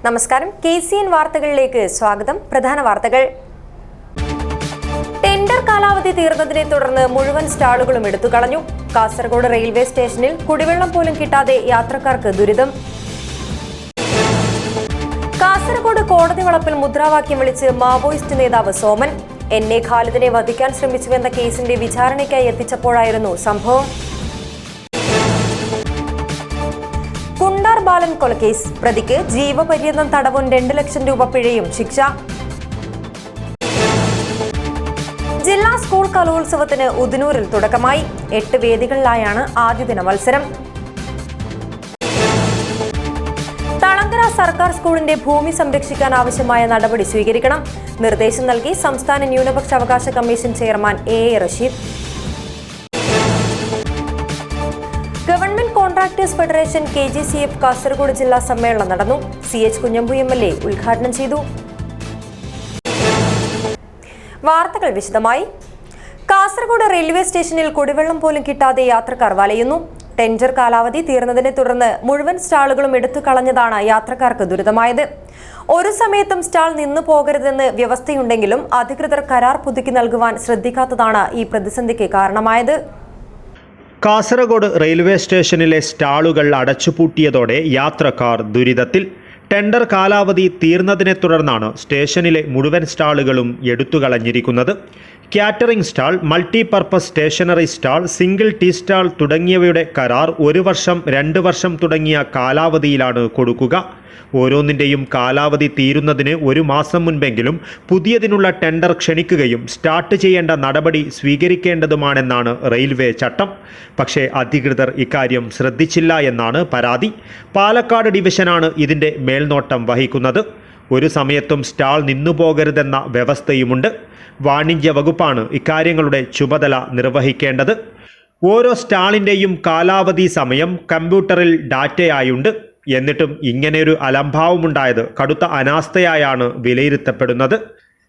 നമസ്കാരം. KCN വാർത്തകളിലേക്ക് സ്വാഗതം. പ്രധാന വാർത്തകൾ. ടെൻഡർ കാലാവധി തീർന്നതിനെ തുടർന്ന് മുഴുവൻ സ്റ്റാളുകളും എടുത്തുകളഞ്ഞു. കാസർഗോഡ് റെയിൽവേ സ്റ്റേഷനിൽ കുടിവെള്ളം പോലും കിട്ടാതെ യാത്രക്കാർക്ക് ദുരിതം. കാസർഗോഡ് കോടതി വളപ്പിൽ മുദ്രാവാക്യം വിളിച്ച് മാവോയിസ്റ്റ് നേതാവ് സോമൻ. എന്നെ ഖാലിദിനെ വധിക്കാൻ ശ്രമിച്ചുവെന്ന കേസിന്റെ വിചാരണയ്ക്കായി എത്തിച്ചപ്പോഴായിരുന്നു സംഭവം. കുണ്ടാർ ബാലൻ കൊലക്കേസ് പ്രതിക്ക് ജീവപര്യന്തം തടവും 2 ലക്ഷം രൂപ പിഴയും ശിക്ഷ. ജില്ലാ സ്കൂൾ കലോത്സവത്തിന് ഉദിനൂരിൽ തുടക്കമായി. 8 വേദികളിലായാണ് ആദ്യദിന മത്സരം. തളങ്കര സർക്കാർ സ്കൂളിന്റെ ഭൂമി സംരക്ഷിക്കാൻ ആവശ്യമായ നടപടി സ്വീകരിക്കണം. നിർദ്ദേശം നൽകി സംസ്ഥാന ന്യൂനപക്ഷ അവകാശ commission chairman A. Rasheed. Government contractors federation KGCF Kasaragod ജില്ലാ സമ്മേളനം നടന്നു. CH കുഞ്ഞമ്പു MLA ഉദ്ഘാടനം ചെയ്തു. വാർത്തകൾ വിശദമായി. കാസർഗോഡ് റെയിൽവേ സ്റ്റേഷനിൽ കുടിവെള്ളം പോലും കിട്ടാതെ യാത്രക്കാർ വലയുന്നു. ടെൻഡർ കാലാവധി തീർന്നതിനെ തുടർന്ന് മുഴുവൻ സ്റ്റാളുകളും എടുത്തു കളഞ്ഞതാണ് യാത്രക്കാർക്ക് ദുരിതമായത്. ഒരു സമയത്തും സ്റ്റാൾ നിന്നു പോകരുതെന്ന് വ്യവസ്ഥയുണ്ടെങ്കിലും അധികൃതർ കരാർ പുതുക്കി നൽകുവാൻ ശ്രദ്ധിക്കാത്തതാണ് ഈ പ്രതിസന്ധിക്ക് കാരണമായത്. കാസർഗോഡ് റെയിൽവേ സ്റ്റേഷനിലെ സ്റ്റാളുകൾ അടച്ചുപൂട്ടിയതോടെ യാത്രക്കാർ ദുരിതത്തിൽ. ടെൻഡർ കാലാവധി തീർന്നതിനെ തുടർന്നാണ് സ്റ്റേഷനിലെ മുഴുവൻ സ്റ്റാളുകളും എടുത്തുകളഞ്ഞിരിക്കുന്നത്. Catering stall, multipurpose stationery stall, single tea stall തുടങ്ങിയവയുടെ കരാർ 1 വർഷം 2 വർഷം തുടങ്ങിയ കാലാവധിയിലാണ് കൊടുക്കുക. ഓരോന്നിൻ്റെയും കാലാവധി തീരുന്നതിന് 1 മാസം മുൻപെങ്കിലും പുതിയതിനുള്ള ടെൻഡർ ക്ഷണിക്കുകയും സ്റ്റാർട്ട് ചെയ്യേണ്ട നടപടി സ്വീകരിക്കേണ്ടതുമാണെന്നാണ് റെയിൽവേ ചട്ടം. പക്ഷേ അധികൃതർ ഇക്കാര്യം ശ്രദ്ധിച്ചില്ല എന്നാണ് പരാതി. പാലക്കാട് ഡിവിഷനാണ് ഇതിൻ്റെ മേൽനോട്ടം വഹിക്കുന്നത്. ഒരു സമയത്തും സ്റ്റാൾ നിന്നുപോകരുതെന്ന വ്യവസ്ഥയുമുണ്ട്. വാണിജ്യ വകുപ്പാണ് ഇക്കാര്യങ്ങളുടെ ചുമതല നിർവഹിക്കേണ്ടത്. ഓരോ സ്റ്റാളിൻ്റെയും കാലാവധി സമയം കമ്പ്യൂട്ടറിൽ ഡാറ്റയായുണ്ട്. എന്നിട്ടും ഇങ്ങനെയൊരു അലംഭാവമുണ്ടായത് കടുത്ത അനാസ്ഥയായാണ് വിലയിരുത്തപ്പെടുന്നത്.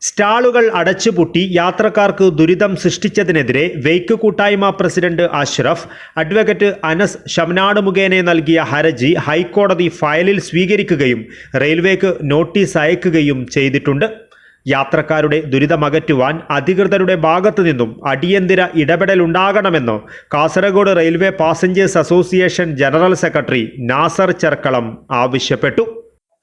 സ്റ്റാളുകൾ അടച്ചുപൂട്ടി യാത്രക്കാർക്ക് ദുരിതം സൃഷ്ടിച്ചതിനെതിരെ വെയ്ക്ക് കൂട്ടായ്മ പ്രസിഡന്റ് അഷ്റഫ്, അഡ്വക്കേറ്റ് അനസ് ഷംനാട് മുഖേന നൽകിയ ഹർജി ഹൈക്കോടതി ഫയലിൽ സ്വീകരിക്കുകയും റെയിൽവേക്ക് നോട്ടീസ് അയക്കുകയും ചെയ്തിട്ടുണ്ട്. യാത്രക്കാരുടെ ദുരിതമകറ്റുവാൻ അധികൃതരുടെ ഭാഗത്തു നിന്നും അടിയന്തര ഇടപെടലുണ്ടാകണമെന്ന് Kasaragod railway passengers association general secretary Nasar Cherkalam ആവശ്യപ്പെട്ടു.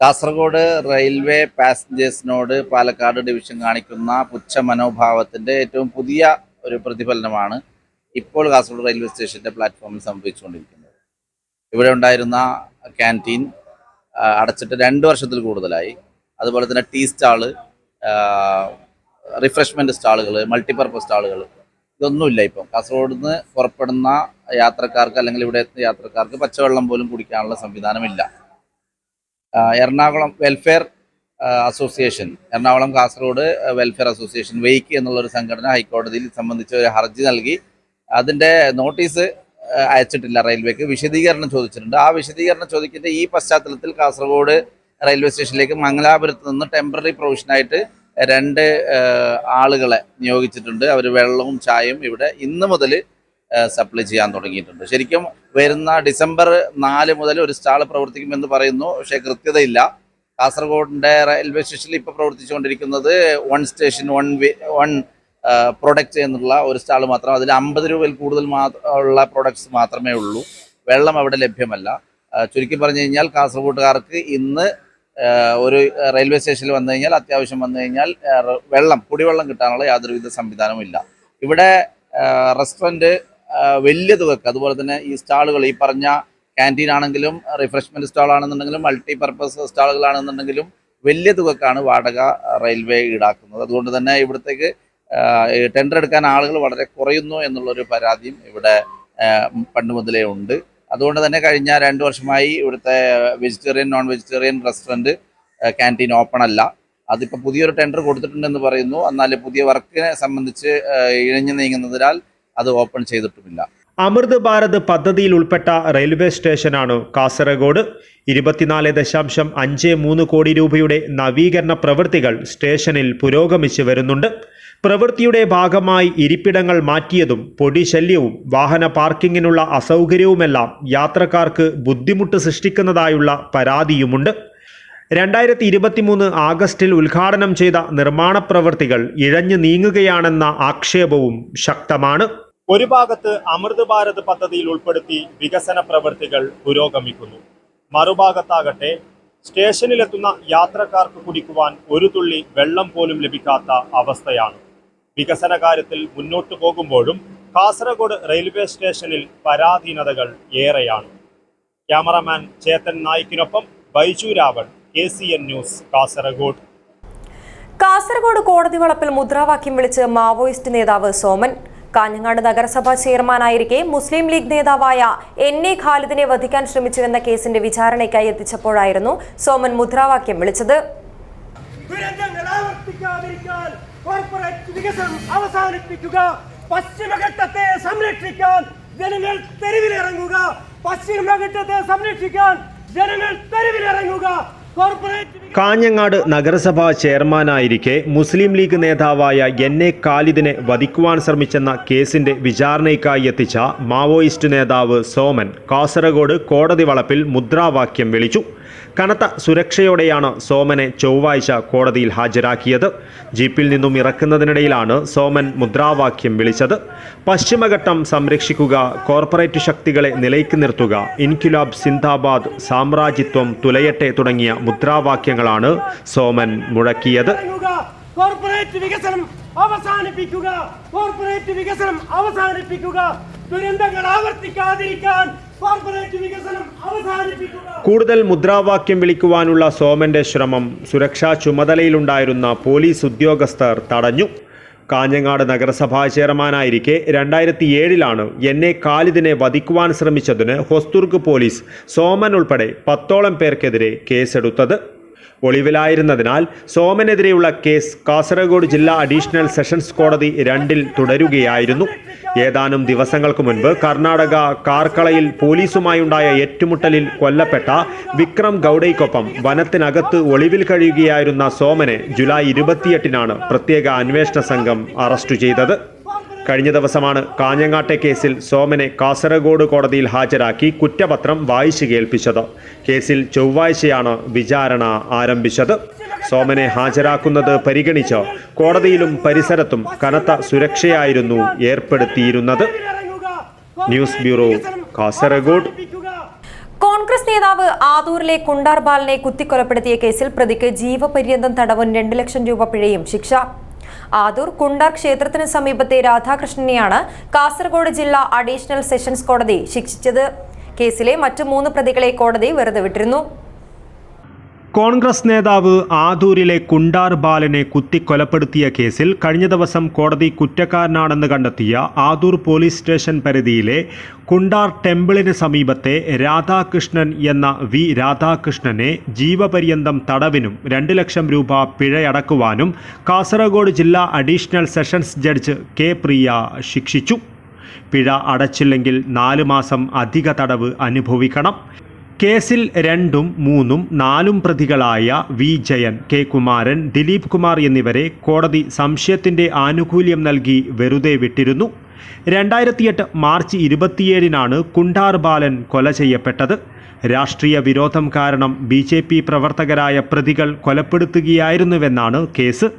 കാസർഗോഡ് റെയിൽവേ പാസഞ്ചേഴ്സിനോട് പാലക്കാട് ഡിവിഷൻ കാണിക്കുന്ന പുച്ഛ മനോഭാവത്തിൻ്റെ ഏറ്റവും പുതിയ ഒരു പ്രതിഫലനമാണ് ഇപ്പോൾ കാസർഗോഡ് റെയിൽവേ സ്റ്റേഷൻ്റെ പ്ലാറ്റ്ഫോമിൽ സംഭവിച്ചുകൊണ്ടിരിക്കുന്നത്. ഇവിടെ ഉണ്ടായിരുന്ന ക്യാൻറ്റീൻ അടച്ചിട്ട് 2 വർഷത്തിൽ കൂടുതലായി. അതുപോലെ തന്നെ ടീ സ്റ്റാള്, റിഫ്രഷ്മെൻറ്റ് സ്റ്റാളുകൾ, മൾട്ടിപർപ്പസ് സ്റ്റാളുകൾ, ഇതൊന്നുമില്ല. ഇപ്പം കാസർഗോഡ് നിന്ന് പുറപ്പെടുന്ന യാത്രക്കാർക്ക് അല്ലെങ്കിൽ ഇവിടെ എത്തുന്ന യാത്രക്കാർക്ക് പച്ചവെള്ളം പോലും കുടിക്കാനുള്ള സംവിധാനമില്ല. Ernakulam welfare association, Ernakulam Kasaragod welfare association വെയ്ക്ക് എന്നുള്ളൊരു സംഘടന ഹൈക്കോടതിയിൽ സംബന്ധിച്ച് ഒരു ഹർജി നൽകി. അതിൻ്റെ നോട്ടീസ് അയച്ചിട്ടില്ല. റെയിൽവേക്ക് വിശദീകരണം ചോദിച്ചിട്ടുണ്ട്. ആ വിശദീകരണം ചോദിക്കുന്ന ഈ പശ്ചാത്തലത്തിൽ കാസർഗോഡ് റെയിൽവേ സ്റ്റേഷനിലേക്ക് മംഗലാപുരത്ത് നിന്ന് ടെമ്പററി പ്രൊവിഷനായിട്ട് 2 ആളുകളെ നിയോഗിച്ചിട്ടുണ്ട്. അവർ വെള്ളവും ചായയും ഇവിടെ ഇന്ന് മുതൽ സപ്ലൈ ചെയ്യാൻ തുടങ്ങിയിട്ടുണ്ട്. ശരിക്കും വരുന്ന ഡിസംബർ 4 മുതൽ ഒരു സ്റ്റാൾ പ്രവർത്തിക്കുമെന്ന് പറയുന്നു. പക്ഷേ കൃത്യതയില്ല. കാസർഗോഡിൻ്റെ റെയിൽവേ സ്റ്റേഷനിൽ ഇപ്പോൾ പ്രവർത്തിച്ചുകൊണ്ടിരിക്കുന്നത് 1 സ്റ്റേഷൻ 1 പ്രൊഡക്റ്റ് എന്നുള്ള ഒരു സ്റ്റാൾ മാത്രം. അതിൽ 50 രൂപയിൽ കൂടുതൽ ഉള്ള പ്രൊഡക്ട്സ് മാത്രമേ ഉള്ളൂ. വെള്ളം അവിടെ ലഭ്യമല്ല. ചുരുക്കി പറഞ്ഞു കഴിഞ്ഞാൽ കാസർഗോഡുകാർക്ക് ഇന്ന് ഒരു റെയിൽവേ സ്റ്റേഷനിൽ വന്നു കഴിഞ്ഞാൽ, അത്യാവശ്യം വന്നു കഴിഞ്ഞാൽ കുടിവെള്ളം കിട്ടാനുള്ള യാതൊരുവിധ സംവിധാനവും ഇല്ല. ഇവിടെ റെസ്റ്റോറൻറ്റ് വലിയ തുകക്ക്, അതുപോലെ തന്നെ ഈ സ്റ്റാളുകൾ, ഈ പറഞ്ഞ ക്യാൻറ്റീൻ ആണെങ്കിലും റിഫ്രഷ്മെൻറ്റ് സ്റ്റാൾ ആണെന്നുണ്ടെങ്കിലും മൾട്ടിപർപ്പസ് സ്റ്റാളുകളാണെന്നുണ്ടെങ്കിലും വലിയ തുകക്കാണ് വാടക റെയിൽവേ ഈടാക്കുന്നത്. അതുകൊണ്ട് തന്നെ ഇവിടത്തേക്ക് ടെൻഡർ എടുക്കാൻ ആളുകൾ വളരെ കുറയുന്നു എന്നുള്ളൊരു പരാതിയും ഇവിടെ പണ്ട് മുതലേ ഉണ്ട്. അതുകൊണ്ട് തന്നെ കഴിഞ്ഞ 2 വർഷമായി ഇവിടുത്തെ vegetarian, non vegetarian restaurant, canteen open അല്ല. അതിപ്പോൾ പുതിയൊരു ടെൻഡർ കൊടുത്തിട്ടുണ്ടെന്ന് പറയുന്നു. എന്നാൽ പുതിയ വർക്കിനെ സംബന്ധിച്ച് ഇഴഞ്ഞു നീങ്ങുന്നതിനാൽ അത് ഓപ്പൺ ചെയ്തിട്ടുമില്ല. അമൃത് ഭാരത് പദ്ധതിയിൽ ഉൾപ്പെട്ട റെയിൽവേ സ്റ്റേഷനാണ് കാസർഗോഡ്. 24.53 കോടി രൂപയുടെ നവീകരണ പ്രവൃത്തികൾ സ്റ്റേഷനിൽ പുരോഗമിച്ചു വരുന്നുണ്ട്. പ്രവൃത്തിയുടെ ഭാഗമായി ഇരിപ്പിടങ്ങൾ മാറ്റിയതും പൊടിശല്യവും വാഹന പാർക്കിങ്ങിനുള്ള അസൗകര്യവുമെല്ലാം യാത്രക്കാർക്ക് ബുദ്ധിമുട്ട് സൃഷ്ടിക്കുന്നതായുള്ള പരാതിയുമുണ്ട്. 2023 ആഗസ്റ്റിൽ ഉദ്ഘാടനം ചെയ്ത നിർമ്മാണ പ്രവൃത്തികൾ ഇഴഞ്ഞു നീങ്ങുകയാണെന്ന ആക്ഷേപവും ശക്തമാണ്. ഒരു ഭാഗത്ത് അമൃത് ഭാരത് പദ്ധതിയിൽ ഉൾപ്പെടുത്തി വികസന പ്രവൃത്തികൾ പുരോഗമിക്കുന്നു. മറുഭാഗത്താകട്ടെ സ്റ്റേഷനിലെത്തുന്ന യാത്രക്കാർക്ക് കുടിക്കുവാൻ ഒരു തുള്ളി വെള്ളം പോലും ലഭിക്കാത്ത അവസ്ഥയാണ്. വികസന കാര്യത്തിൽ മുന്നോട്ടു പോകുമ്പോഴും കാസർഗോഡ് റെയിൽവേ സ്റ്റേഷനിൽ പരാധീനതകൾ ഏറെയാണ്. ക്യാമറാമാൻ ചേതൻ നായിക്കിനൊപ്പം ബൈജു രാവൺ, KCN ന്യൂസ്, കാസർഗോഡ്. കാസർഗോഡ് കോടതി വളപ്പിൽ മുദ്രാവാക്യം വിളിച്ച് മാവോയിസ്റ്റ് നേതാവ് സോമൻ. കാഞ്ഞങ്ങാട് നഗരസഭാ ചെയർമാനായിരിക്കെ മുസ്ലിം ലീഗ് നേതാവായ NA ഖാലിദിനെ വധിക്കാൻ ശ്രമിച്ചുവെന്ന കേസിന്റെ വിചാരണയ്ക്കായി എത്തിച്ചപ്പോഴായിരുന്നു സോമൻ മുദ്രാവാക്യം വിളിച്ചത്. വികസനം അവസാനിപ്പിക്കുക, പശ്ചിമഘട്ടത്തെ സംരക്ഷിക്കാൻ ജനങ്ങൾ തെരുവിലിറങ്ങുക, പശ്ചിമഘട്ടത്തെ സംരക്ഷിക്കാൻ ജനങ്ങൾ തെരുവിലിറങ്ങുക. കാഞ്ഞങ്ങാട് നഗരസഭാ ചെയർമാനായിരിക്കെ മുസ്ലിം ലീഗ് നേതാവായ NA ഖാലിദിനെ വധിക്കുവാൻ ശ്രമിച്ചെന്ന കേസിന്റെ വിചാരണയ്ക്കായി എത്തിച്ച മാവോയിസ്റ്റ് നേതാവ് സോമൻ കാസർഗോഡ് കോടതി വളപ്പിൽ മുദ്രാവാക്യം വിളിച്ചു. കനത്ത സുരക്ഷയോടെയാണ് സോമനെ ചൊവ്വാഴ്ച കോടതിയിൽ ഹാജരാക്കിയത്. ജീപ്പിൽ നിന്നും ഇറക്കുന്നതിനിടയിലാണ് സോമൻ മുദ്രാവാക്യം വിളിച്ചത്. പശ്ചിമഘട്ടം സംരക്ഷിക്കുക, കോർപ്പറേറ്റ് ശക്തികളെ നിലയ്ക്ക് നിർത്തുക, ഇൻക്വിലാബ് സിന്ദാബാദ്, സാമ്രാജ്യത്വം തുലയട്ടെ തുടങ്ങിയ മുദ്രാവാക്യങ്ങളാണ് സോമൻ മുഴക്കിയത്. കോർപ്പറേറ്റ് വികസനം അവസാനിപ്പിക്കുക, കോർപ്പറേറ്റ് വികസനം അവസാനിപ്പിക്കുക, ദുരന്തങ്ങൾ ആവർത്തിക്കാതിരിക്കാൻ കോർപ്പറേറ്റ് വികസനം അവസാനിപ്പിക്കുക. കൂടുതൽ മുദ്രാവാക്യം വിളിക്കുവാനുള്ള സോമന്റെ ശ്രമം സുരക്ഷാ ചുമതലയിലുണ്ടായിരുന്ന പോലീസ് ഉദ്യോഗസ്ഥർ തടഞ്ഞു. കാഞ്ഞങ്ങാട് നഗരസഭാ ചെയർമാനായിരിക്കെ 2007 NA ഖാലിദിനെ വധിക്കുവാൻ ശ്രമിച്ചതിന് ഹൊസ്ദുർഗ് പോലീസ് സോമൻ ഉൾപ്പെടെ 10ഓളം പേർക്കെതിരെ കേസെടുത്തത്. ഒളിവിലായിരുന്നതിനാൽ സോമനെതിരെയുള്ള കേസ് കാസർഗോഡ് ജില്ലാ അഡീഷണൽ സെഷൻസ് കോടതി 2ൽ തുടരുകയായിരുന്നു. ഏതാനും ദിവസങ്ങൾക്ക് മുൻപ് കർണാടക കാർക്കളയിൽ പോലീസുമായുണ്ടായ ഏറ്റുമുട്ടലിൽ കൊല്ലപ്പെട്ട വിക്രം ഗൌഡയ്ക്കൊപ്പം വനത്തിനകത്ത് ഒളിവിൽ കഴിയുകയായിരുന്ന സോമനെ ജൂലൈ 28 പ്രത്യേക അന്വേഷണ സംഘം അറസ്റ്റ് ചെയ്തത്. കഴിഞ്ഞ ദിവസമാണ് കാഞ്ഞങ്ങാട്ടെ കേസിൽ സോമനെ കാസർഗോഡ് കോടതിയിൽ ഹാജരാക്കി കുറ്റപത്രം വായിച്ചു കേൾപ്പിച്ചത്. കേസിൽ ചൊവ്വാഴ്ചയാണ് വിചാരണ ആരംഭിച്ചത്. സോമനെ ഹാജരാക്കുന്നത് പരിഗണിച്ച് കോടതിയിലും പരിസരത്തും കനത്ത സുരക്ഷയായിരുന്നു ഏർപ്പെടുത്തിയിരുന്നത്. News bureau, Kasaragod. കോൺഗ്രസ് നേതാവ് ആദൂരിലെ കുണ്ടാർ ബാലനെ കുത്തിക്കൊലപ്പെടുത്തിയ കേസിൽ പ്രതിക്ക് ജീവപര്യന്തം തടവും 2 ലക്ഷം രൂപ പിഴയും ശിക്ഷ. ആദൂർ കുണ്ടാർ ക്ഷേത്രത്തിന് സമീപത്തെ രാധാകൃഷ്ണനെയാണ് കാസർഗോഡ് ജില്ലാ അഡീഷണൽ സെഷൻസ് കോടതി ശിക്ഷിച്ചത്. കേസിലെ മറ്റു 3 പ്രതികളെ കോടതി വെറുതെ വിട്ടിരുന്നു. കോൺഗ്രസ് നേതാവ് ആദൂരിലെ കുണ്ടാർ ബാലനെ കുത്തിക്കൊലപ്പെടുത്തിയ കേസിൽ കഴിഞ്ഞ ദിവസം കോടതി കുറ്റക്കാരനാണെന്ന് കണ്ടെത്തിയ ആദൂർ പോലീസ് സ്റ്റേഷൻ പരിധിയിലെ കുണ്ടാർ ടെമ്പിളിന് സമീപത്തെ രാധാകൃഷ്ണൻ എന്ന വി രാധാകൃഷ്ണനെ ജീവപര്യന്തം തടവിനും 2 ലക്ഷം രൂപ പിഴയടക്കുവാനും കാസർഗോഡ് ജില്ലാ അഡീഷണൽ സെഷൻസ് ജഡ്ജ് K. പ്രിയ ശിക്ഷിച്ചു. പിഴ അടച്ചില്ലെങ്കിൽ 4 മാസം അധിക തടവ് അനുഭവിക്കണം. കേസിൽ 2ഉം 3ഉം 4ഉം പ്രതികളായ വി ജയൻ, K. കുമാരൻ, ദിലീപ് കുമാർ എന്നിവരെ കോടതി സംശയത്തിൻ്റെ ആനുകൂല്യം നൽകി വെറുതെ വിട്ടിരുന്നു. 2008 മാർച്ച് 27 കുണ്ടാർ ബാലൻ കൊല ചെയ്യപ്പെട്ടത്. രാഷ്ട്രീയ വിരോധം കാരണം BJP പ്രവർത്തകരായ പ്രതികൾ കൊലപ്പെടുത്തുകയായിരുന്നുവെന്നാണ് കേസ്.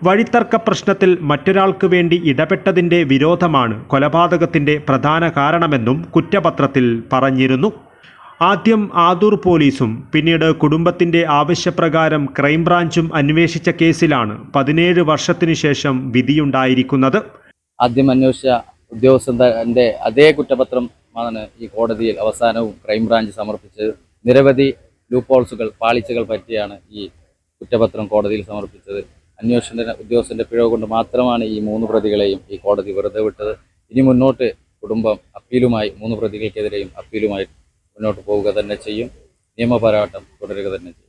വഴിത്തർക്ക പ്രശ്നത്തിൽ മറ്റൊരാൾക്ക് വേണ്ടി ഇടപെട്ടതിൻ്റെ വിരോധമാണ് കൊലപാതകത്തിൻ്റെ പ്രധാന കാരണമെന്നും കുറ്റപത്രത്തിൽ പറഞ്ഞിരുന്നു. ആദ്യം ആദൂർ പോലീസും പിന്നീട് കുടുംബത്തിൻ്റെ ആവശ്യപ്രകാരം ക്രൈംബ്രാഞ്ചും അന്വേഷിച്ച കേസിലാണ് 17 വർഷത്തിനു ശേഷം വിധിയുണ്ടായിരിക്കുന്നത്. ആദ്യം അന്വേഷിച്ച ഉദ്യോഗസ്ഥന്റെ അതേ കുറ്റപത്രമാണ് ഈ കോടതിയിൽ അവസാനവും ക്രൈംബ്രാഞ്ച് സമർപ്പിച്ചത്. നിരവധി ലൂപ്പോൾസുകൾ, പാളിച്ചകൾ പറ്റിയാണ് ഈ കുറ്റപത്രം കോടതിയിൽ സമർപ്പിച്ചത്. അന്വേഷണ ഉദ്യോഗസ്ഥന്റെ പിഴവ് കൊണ്ട് മാത്രമാണ് ഈ 3 പ്രതികളെയും ഈ കോടതി വെറുതെ വിട്ടത്. ഇനി മുന്നോട്ട് കുടുംബം അപ്പീലുമായി 3 പ്രതികൾക്കെതിരെയും അപ്പീലുമായി മുന്നോട്ട് പോവുക തന്നെ ചെയ്യും. നിയമപോരാട്ടം തുടരുക തന്നെ ചെയ്യും.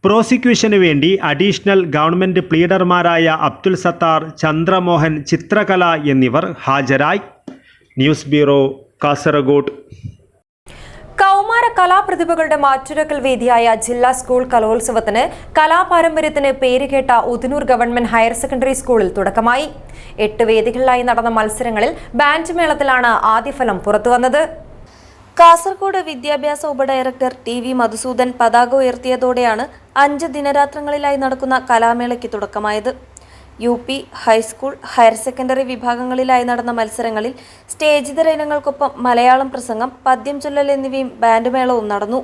പ്രോസിക്യൂഷന് വേണ്ടി അഡീഷണൽ ഗവൺമെന്റ് പ്ലീഡർമാരായ അബ്ദുൽ സത്താർ, ചന്ദ്രമോഹൻ, ചിത്രകല എന്നിവർ ഹാജരായി. News bureau, Kasaragod. കൗമാര കലാപ്രതിഭകളുടെ മാറ്റുരക്കൽ വേദിയായ ജില്ലാ സ്കൂൾ കലോത്സവത്തിന് കലാപാരമ്പര്യത്തിന് പേരുകേട്ട ഉദനൂർ ഗവൺമെന്റ് ഹയർ സെക്കൻഡറി സ്കൂളിൽ തുടക്കമായി. 8 വേദികളിലായി നടന്ന മത്സരങ്ങളിൽ ബാൻഡ് മേളത്തിലാണ് ആദ്യഫലം പുറത്തുവന്നത്. കാസർഗോഡ് വിദ്യാഭ്യാസ ഉപഡയറക്ടർ TV മധുസൂദൻ പതാക ഉയർത്തിയതോടെയാണ് 5 ദിനരാത്രങ്ങളിലായി നടക്കുന്ന കലാമേളയ്ക്ക് തുടക്കമായത്. UP, ഹൈസ്കൂൾ, ഹയർ സെക്കൻഡറി വിഭാഗങ്ങളിലായി നടന്ന മത്സരങ്ങളിൽ സ്റ്റേജിതര ഇനങ്ങൾക്കൊപ്പം മലയാളം പ്രസംഗം, പദ്യം ചൊല്ലൽ എന്നിവയും ബാൻഡ് മേളവും നടന്നു.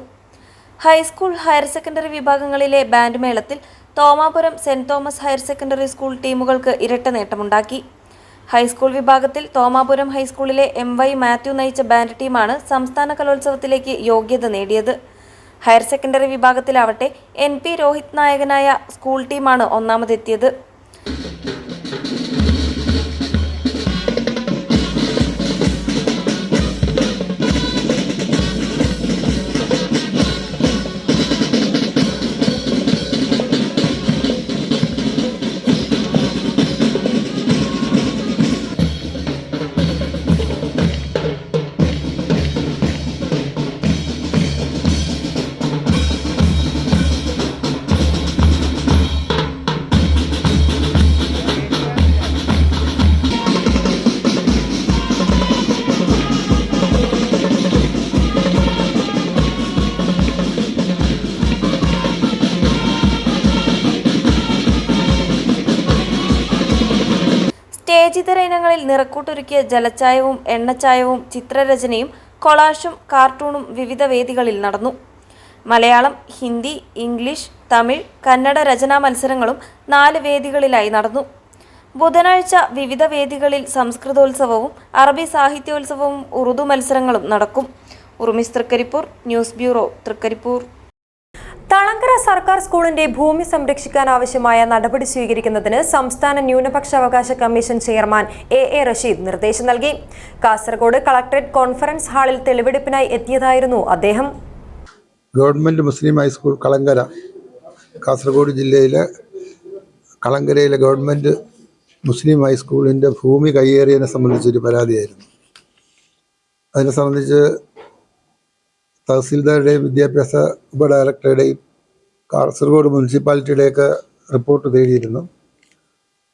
ഹൈസ്കൂൾ, ഹയർ സെക്കൻഡറി വിഭാഗങ്ങളിലെ ബാൻഡ് മേളത്തിൽ Thomapuram saint Thomas higher secondary school ടീമുകൾക്ക് ഇരട്ട നേട്ടമുണ്ടാക്കി. ഹൈസ്കൂൾ വിഭാഗത്തിൽ തോമാപുരം ഹൈസ്കൂളിലെ MY മാത്യു നയിച്ച ബാൻഡ് ടീമാണ് സംസ്ഥാന കലോത്സവത്തിലേക്ക് യോഗ്യത നേടിയത്. ഹയർ സെക്കൻഡറി വിഭാഗത്തിലാവട്ടെ NP രോഹിത് നായകനായ സ്കൂൾ ടീമാണ് ഒന്നാമതെത്തിയത്. സ്റ്റേജിതര ഇനങ്ങളിൽ നിറക്കൂട്ടൊരുക്കിയ ജലച്ചായവും എണ്ണച്ചായവും ചിത്രരചനയും കൊളാഷും കാർട്ടൂണും വിവിധ വേദികളിൽ നടന്നു. മലയാളം, ഹിന്ദി, ഇംഗ്ലീഷ്, തമിഴ്, കന്നഡ രചനാ മത്സരങ്ങളും 4 വേദികളിലായി നടന്നു. ബുധനാഴ്ച വിവിധ വേദികളിൽ സംസ്കൃതോത്സവവും അറബി സാഹിത്യോത്സവവും ഉറുദു മത്സരങ്ങളും നടക്കും. ഉറുമിസ് തൃക്കരിപ്പൂർ, ന്യൂസ് ബ്യൂറോ, തൃക്കരിപ്പൂർ. തളങ്കര സർക്കാർ സ്കൂളിന്റെ ഭൂമി സംരക്ഷിക്കാൻ ആവശ്യമായ നടപടി സ്വീകരിക്കുന്നതിന് സംസ്ഥാന ന്യൂനപക്ഷാവകാശ കമ്മീഷൻ ചെയർമാൻ A റഷീദ് നിർദ്ദേശം നൽകി. കാസർഗോഡ് കളക്ടറേറ്റ് കോൺഫറൻസ് ഹാളിൽ തെളിവെടുപ്പിനായി എത്തിയതായിരുന്നു അദ്ദേഹം. ഗവൺമെൻറ് മുസ്ലിം ഹൈസ്കൂൾ കളങ്കര, കാസർഗോഡ് ജില്ലയിലെ കളങ്കരയിലെ ഗവൺമെൻറ് മുസ്ലിം ഹൈസ്കൂളിൻ്റെ ഭൂമി കയ്യേറിയതിനെ സംബന്ധിച്ചൊരു പരാതിയായിരുന്നു. അതിനെ സംബന്ധിച്ച് തഹസീൽദാരുടെയും വിദ്യാഭ്യാസ ഉപഡയറക്ടറുടെയും കാസർഗോഡ് മുനിസിപ്പാലിറ്റിയുടെയൊക്കെ റിപ്പോർട്ട് തേടിയിരുന്നു.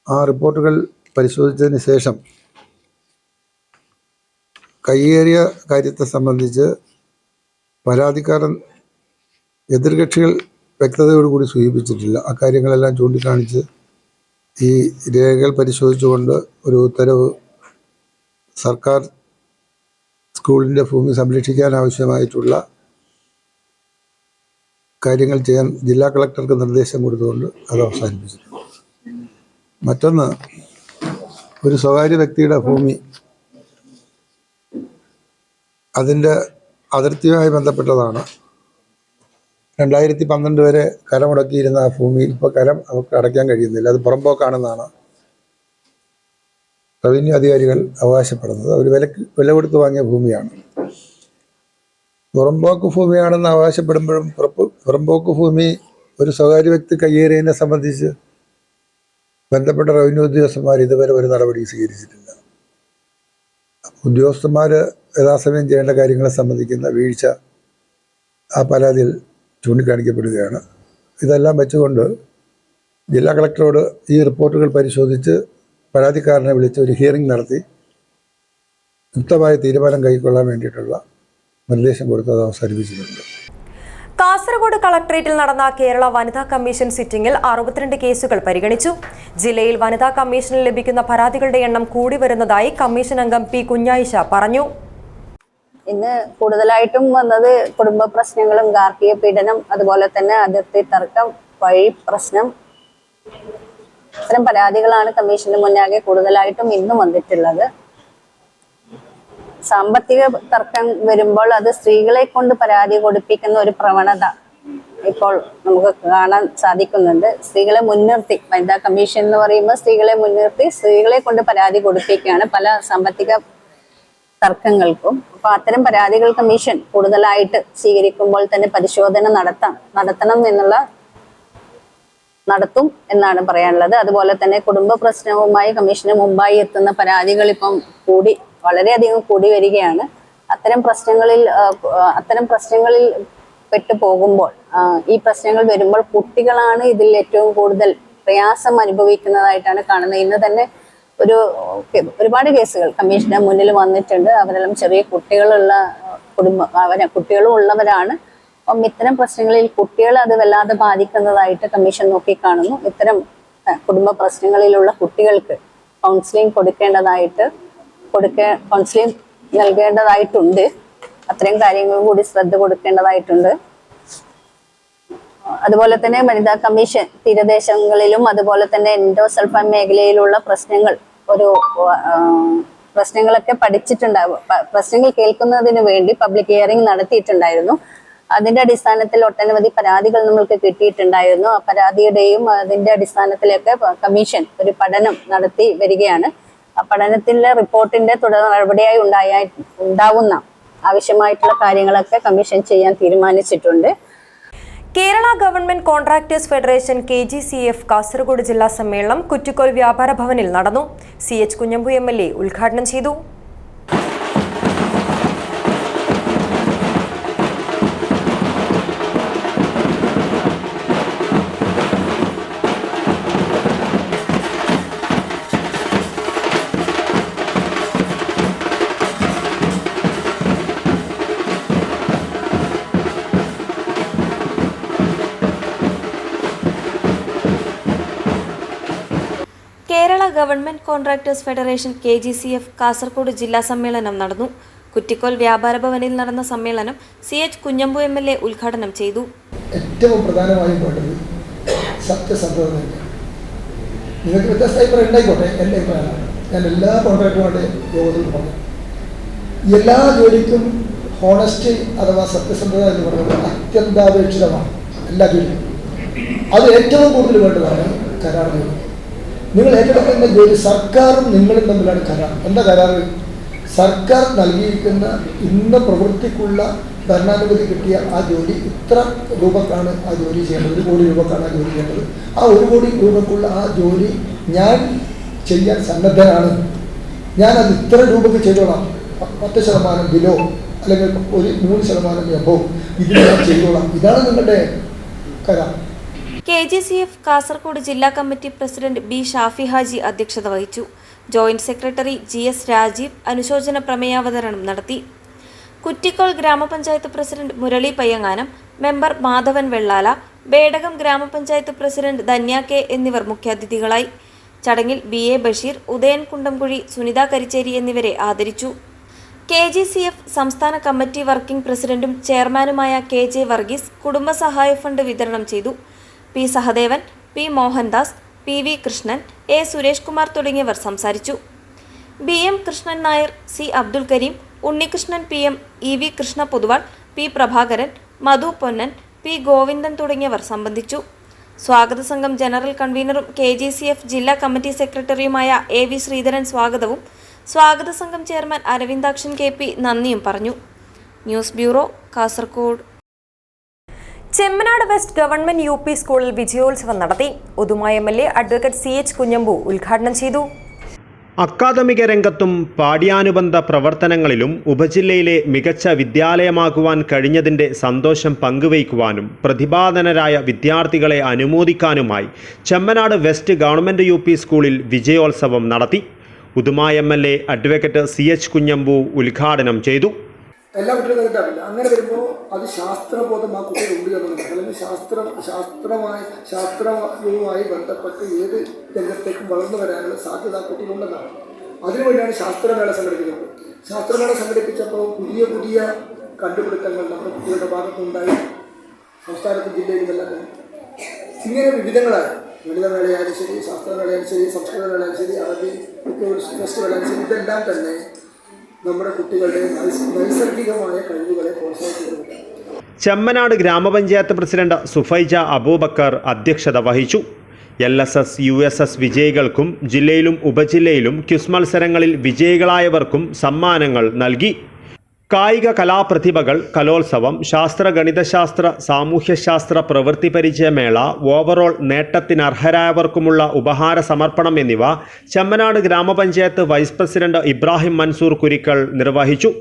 ആ റിപ്പോർട്ടുകൾ പരിശോധിച്ചതിന് ശേഷം കയ്യേറിയ കാര്യത്തെ സംബന്ധിച്ച് പരാതിക്കാരൻ എതിർകക്ഷികൾ വ്യക്തതയോടുകൂടി സൂചിപ്പിച്ചിട്ടില്ല. അക്കാര്യങ്ങളെല്ലാം ചൂണ്ടിക്കാണിച്ച് ഈ രേഖകൾ പരിശോധിച്ചുകൊണ്ട് ഒരു ഉത്തരവ് സർക്കാർ സ്കൂളിൻ്റെ ഭൂമി സംരക്ഷിക്കാൻ ആവശ്യമായിട്ടുള്ള കാര്യങ്ങൾ ചെയ്യാൻ ജില്ലാ കളക്ടർക്ക് നിർദ്ദേശം കൊടുത്തുകൊണ്ട് അത് അവസാനിപ്പിച്ചിട്ടുണ്ട്. മറ്റൊന്ന്, ഒരു സ്വകാര്യ വ്യക്തിയുടെ ഭൂമി അതിൻ്റെ അതിർത്തിയുമായി ബന്ധപ്പെട്ടതാണ്. 2012 വരെ കരമുടക്കിയിരുന്ന ആ ഭൂമിയിൽ ഇപ്പോൾ കരം അവർക്ക് അടയ്ക്കാൻ കഴിയുന്നില്ല. അത് പുറമ്പോക്കാണെന്നാണ് റവന്യൂ അധികാരികൾ അവകാശപ്പെടുന്നത്. അവർ വില കൊടുത്ത് വാങ്ങിയ ഭൂമിയാണ്. പുറമ്പോക്ക് ഭൂമിയാണെന്ന് അവകാശപ്പെടുമ്പോഴും പുറമ്പോക്ക് ഭൂമി ഒരു സ്വകാര്യ വ്യക്തി കയ്യേറിയതിനെ സംബന്ധിച്ച് ബന്ധപ്പെട്ട റവന്യൂ ഉദ്യോഗസ്ഥന്മാർ ഇതുവരെ ഒരു നടപടി സ്വീകരിച്ചിട്ടില്ല. ഉദ്യോഗസ്ഥന്മാർ യഥാസമയം ചെയ്യേണ്ട കാര്യങ്ങളെ സംബന്ധിക്കുന്ന വീഴ്ച ആ പരാതിയിൽ ചൂണ്ടിക്കാണിക്കപ്പെടുകയാണ്. ഇതെല്ലാം വെച്ചുകൊണ്ട് ജില്ലാ കളക്ടറോട് ഈ റിപ്പോർട്ടുകൾ പരിശോധിച്ച് പരാതിക്കാരനെ വിളിച്ച് ഒരു ഹിയറിംഗ് നടത്തി യുക്തമായ തീരുമാനം കൈക്കൊള്ളാൻ വേണ്ടിയിട്ടുള്ള നിർദ്ദേശം കൊടുത്തത് അവസാനിപ്പിച്ചിട്ടുണ്ട്. കാസർഗോഡ് കളക്ടറേറ്റിൽ നടന്ന കേരള വനിതാ കമ്മീഷൻ സിറ്റിംഗിൽ 62 കേസുകൾ പരിഗണിച്ചു. ജില്ലയിൽ വനിതാ കമ്മീഷനിൽ ലഭിക്കുന്ന പരാതികളുടെ എണ്ണം കൂടി വരുന്നതായി കമ്മീഷൻ അംഗം P. കുഞ്ഞായിഷ പറഞ്ഞു. ഇന്ന് കൂടുതലായിട്ടും വന്നത് കുടുംബ പ്രശ്നങ്ങളും ഗാർഹിക പീഡനം, അതുപോലെ തന്നെ അതിർത്തി തർക്കം, വഴി പ്രശ്നം, ഇത്തരം പരാതികളാണ് കമ്മീഷന് മുന്നാകെ കൂടുതലായിട്ടും ഇന്നും വന്നിട്ടുള്ളത്. സാമ്പത്തിക തർക്കം വരുമ്പോൾ അത് സ്ത്രീകളെ കൊണ്ട് പരാതി കൊടുപ്പിക്കുന്ന ഒരു പ്രവണത ഇപ്പോൾ നമുക്ക് കാണാൻ സാധിക്കുന്നുണ്ട്. സ്ത്രീകളെ മുൻനിർത്തി, വനിതാ കമ്മീഷൻ എന്ന് പറയുമ്പോൾ സ്ത്രീകളെ മുൻനിർത്തി സ്ത്രീകളെ കൊണ്ട് പരാതി കൊടുപ്പിക്കുകയാണ് പല സാമ്പത്തിക തർക്കങ്ങൾക്കും. അപ്പൊ അത്തരം പരാതികൾ കമ്മീഷൻ കൂടുതലായിട്ട് സ്വീകരിക്കുമ്പോൾ തന്നെ പരിശോധന നടത്തണം എന്നുള്ള നടത്തും എന്നാണ് പറയാനുള്ളത്. അതുപോലെ തന്നെ കുടുംബ പ്രശ്നവുമായി കമ്മീഷന് മുമ്പായി എത്തുന്ന പരാതികൾ ഇപ്പം വളരെയധികം കൂടി വരികയാണ്. അത്തരം പ്രശ്നങ്ങളിൽ പെട്ടു പോകുമ്പോൾ, ഈ പ്രശ്നങ്ങൾ വരുമ്പോൾ കുട്ടികളാണ് ഇതിൽ ഏറ്റവും കൂടുതൽ പ്രയാസം അനുഭവിക്കുന്നതായിട്ടാണ് കാണുന്നത്. ഇന്ന് തന്നെ ഒരുപാട് കേസുകൾ കമ്മീഷന്റെ മുന്നിൽ വന്നിട്ടുണ്ട്. അവരെല്ലാം ചെറിയ കുട്ടികളുള്ള കുട്ടികളും ഉള്ളവരാണ്. അപ്പം ഇത്തരം പ്രശ്നങ്ങളിൽ കുട്ടികളെ അത് വല്ലാതെ ബാധിക്കുന്നതായിട്ട് കമ്മീഷൻ നോക്കിക്കാണുന്നു. ഇത്തരം കുടുംബ പ്രശ്നങ്ങളിലുള്ള കുട്ടികൾക്ക് കൗൺസിലിംഗ് കൗൺസിലിംഗ് നൽകേണ്ടതായിട്ടുണ്ട്. അത്തരം കാര്യങ്ങൾ കൂടി ശ്രദ്ധ കൊടുക്കേണ്ടതായിട്ടുണ്ട്. അതുപോലെ തന്നെ വനിതാ കമ്മീഷൻ തീരദേശങ്ങളിലും അതുപോലെ തന്നെ എൻഡോസൾഫാൻ മേഖലയിലുള്ള പ്രശ്നങ്ങളൊക്കെ പഠിച്ചിട്ടുണ്ടാവും. പ്രശ്നങ്ങൾ കേൾക്കുന്നതിന് വേണ്ടി പബ്ലിക് ഹിയറിംഗ് നടത്തിയിട്ടുണ്ടായിരുന്നു. അതിന്റെ അടിസ്ഥാനത്തിൽ ഒട്ടനവധി പരാതികൾ നമ്മൾക്ക് കിട്ടിയിട്ടുണ്ടായിരുന്നു. ആ പരാതിയുടെയും അതിന്റെ അടിസ്ഥാനത്തിലൊക്കെ കമ്മീഷൻ ഒരു പഠനം നടത്തി വരികയാണ്. ആ പഠനത്തിന്റെ റിപ്പോർട്ടിന്റെ തുടർ നടപടിയായി ഉണ്ടാവുന്ന ആവശ്യമായിട്ടുള്ള കാര്യങ്ങളൊക്കെ കമ്മീഷൻ ചെയ്യാൻ തീരുമാനിച്ചിട്ടുണ്ട്. Kerala government contractors federation KGCF Kasaragod ജില്ലാ സമ്മേളനം കുറ്റിക്കോൽ വ്യാപാര ഭവനിൽ നടന്നു. CH കുഞ്ഞമ്പു MLA ഉദ്ഘാടനം ചെയ്തു. Kerala government contractors federation KGCF Kasaragod ജില്ലാ സമ്മേളനം നടന്നു. കുറ്റിക്കോൽ വ്യാപാര ഭവനിൽ നടന്ന സമ്മേളനം CH കുഞ്ഞമ്പു MLA ഉദ്ഘാടനം ചെയ്തു. ഏറ്റവും പ്രധാനമായും വേണ്ടത് സത്യസന്ധത തന്നെയാണ്. നിങ്ങൾക്ക് വ്യത്യസ്ത അഭിപ്രായം ഉണ്ടായിക്കോട്ടെ, എൻ്റെ അഭിപ്രായമാണ്. ഞാൻ എല്ലാ കോൺട്രാക്ടറുകളുടെ യോഗത്തിൽ പറഞ്ഞു, എല്ലാ ജോലിക്കും ഹോണസ്റ്റി അഥവാ സത്യസന്ധത എന്ന് പറയുന്നത് അത്യന്താപേക്ഷിതമാണ്. എല്ലാ ജോലിക്കും അത് ഏറ്റവും കൂടുതൽ വേണ്ടതാണ് കരാർ ജോലി. നിങ്ങൾ ഏറ്റെടുക്കുന്ന ജോലി സർക്കാരും നിങ്ങളും തമ്മിലാണ് കരാർ. എന്താ കരാറ്? സർക്കാർ നൽകിയിരിക്കുന്ന ഇന്ന പ്രവൃത്തിക്കുള്ള ഭരണാനുമതി കിട്ടിയ ആ ജോലി ഇത്ര രൂപക്കാണ് ആ ജോലി ചെയ്യേണ്ടത്, 1 കോടി രൂപക്കാണ് ആ ജോലി ചെയ്യേണ്ടത്. ആ 1 കോടി രൂപക്കുള്ള ആ ജോലി ഞാൻ ചെയ്യാൻ സന്നദ്ധനാണ്, ഞാനത് ഇത്ര രൂപയ്ക്ക് ചെയ്തോളാം, 10% ബിലോ അല്ലെങ്കിൽ ഒരു 3% എബോ ഇതിന് ഞാൻ ചെയ്തോളാം. ഇതാണ് നിങ്ങളുടെ കരാർ. KGCF കാസർഗോഡ് ജില്ലാ committee president B Shafi Haji അധ്യക്ഷത വഹിച്ചു. ജോയിന്റ് സെക്രട്ടറി GS രാജീവ് അനുശോചന പ്രമേയാവതരണം നടത്തി. കുറ്റിക്കോൾ ഗ്രാമപഞ്ചായത്ത് പ്രസിഡന്റ് മുരളി പയ്യങ്ങാനം, മെമ്പർ മാധവൻ വെള്ളാല, ബേഡകം ഗ്രാമപഞ്ചായത്ത് പ്രസിഡന്റ് ധന്യ K എന്നിവർ മുഖ്യാതിഥികളായി. ചടങ്ങിൽ BA ബഷീർ, ഉദയൻ കുണ്ടംകുഴി, സുനിത കരിച്ചേരി എന്നിവരെ ആദരിച്ചു. KGCF സംസ്ഥാന കമ്മിറ്റി വർക്കിംഗ് പ്രസിഡന്റും ചെയർമാനുമായ KJ വർഗീസ് കുടുംബസഹായ ഫണ്ട് വിതരണം ചെയ്തു. P Sahadevan, P Mohandas, PV Krishnan, A Suresh Kumar തുടങ്ങിയവർ സംസാരിച്ചു. BM Krishnan Nair, C Abdul Kareem, Unnikrishnan PM, EV Krishna Poduval, P Prabhakaran, മധു പൊന്നൻ, P ഗോവിന്ദൻ തുടങ്ങിയവർ സംബന്ധിച്ചു. സ്വാഗത സംഘം ജനറൽ കൺവീനറും KGCF ജില്ലാ കമ്മിറ്റി സെക്രട്ടറിയുമായ AV ശ്രീധരൻ സ്വാഗതവും സ്വാഗത സംഘം ചെയർമാൻ അരവിന്ദാക്ഷൻ KP നന്ദിയും പറഞ്ഞു. News bureau, Kasaragod. Chemnad west government UP സ്കൂളിൽ വിജയോത്സവം നടത്തി. Uduma MLA advocate CH Kunhambu ഉദ്ഘാടനം ചെയ്തു. അക്കാദമിക രംഗത്തും പാഠ്യാനുബന്ധ പ്രവർത്തനങ്ങളിലും ഉപജില്ലയിലെ മികച്ച വിദ്യാലയമാകുവാൻ കഴിഞ്ഞതിൻ്റെ സന്തോഷം പങ്കുവയ്ക്കുവാനും പ്രതിഭാധനരായ വിദ്യാർത്ഥികളെ അനുമോദിക്കാനുമായി ചെമ്മനാട് വെസ്റ്റ് ഗവൺമെൻറ് UP സ്കൂളിൽ വിജയോത്സവം നടത്തി. Uduma MLA advocate CH Kunhambu ഉദ്ഘാടനം ചെയ്തു. എല്ലാ കുട്ടികളും ഉണ്ടാവില്ല. അങ്ങനെ വരുമ്പോൾ അത് ശാസ്ത്രബോധം ആ കുട്ടികളുണ്ട് എന്നുള്ളത്, അല്ലെങ്കിൽ ശാസ്ത്രവുമായി ബന്ധപ്പെട്ട് ഏത് രംഗത്തേക്കും വളർന്നു വരാനുള്ള സാധ്യത ആ കുട്ടികളുണ്ടെന്നാണ്. അതിനുവേണ്ടിയാണ് ശാസ്ത്രമേള സംഘടിപ്പിക്കുന്നത്. ശാസ്ത്രമേള സംഘടിപ്പിച്ചപ്പോൾ പുതിയ പുതിയ കണ്ടുപിടുത്തങ്ങൾ നമ്മുടെ കുട്ടികളുടെ ഭാഗത്തുണ്ടായി. സംസ്ഥാനത്തും ജില്ലയിലുമെല്ലാം ഇങ്ങനെ വിവിധങ്ങളായ ലളിതമേളയായാലും ശരി, ശാസ്ത്രമേളയായാലും ശരി, സംസ്കൃത മേളയായാലും ശരി, അറബി ഫെസ്റ്റിവലായാലും ശരി, ഇതെല്ലാം തന്നെ നമ്മുടെ കുട്ടികളുടെ നൈസർഗികമായ കഴിവുകളെ പ്രോത്സാഹിപ്പിക്കുന്നുണ്ട്. ചെമ്മനാട് ഗ്രാമപഞ്ചായത്ത് പ്രസിഡന്റ് സുഫൈജ അബൂബക്കർ അധ്യക്ഷത വഹിച്ചു. LSS USS വിജയികൾക്കും ജില്ലയിലും ഉപജില്ലയിലും ക്വിസ് മത്സരങ്ങളിൽ വിജയികളായവർക്കും സമ്മാനങ്ങൾ നൽകി. കായിക കലാപ്രതിഭകൾ, കലോത്സവം, ശാസ്ത്ര, ഗണിതശാസ്ത്ര, സാമൂഹ്യശാസ്ത്ര പ്രവൃത്തി പരിചയമേള, ഓവറോൾ നേട്ടത്തിനർഹരായവർക്കുമുള്ള ഉപഹാര സമർപ്പണം എന്നിവ ചെമ്മനാട് ഗ്രാമപഞ്ചായത്ത് വൈസ് പ്രസിഡന്റ് ഇബ്രാഹിം മൻസൂർ കുരിക്കൽ നിർവഹിച്ചു.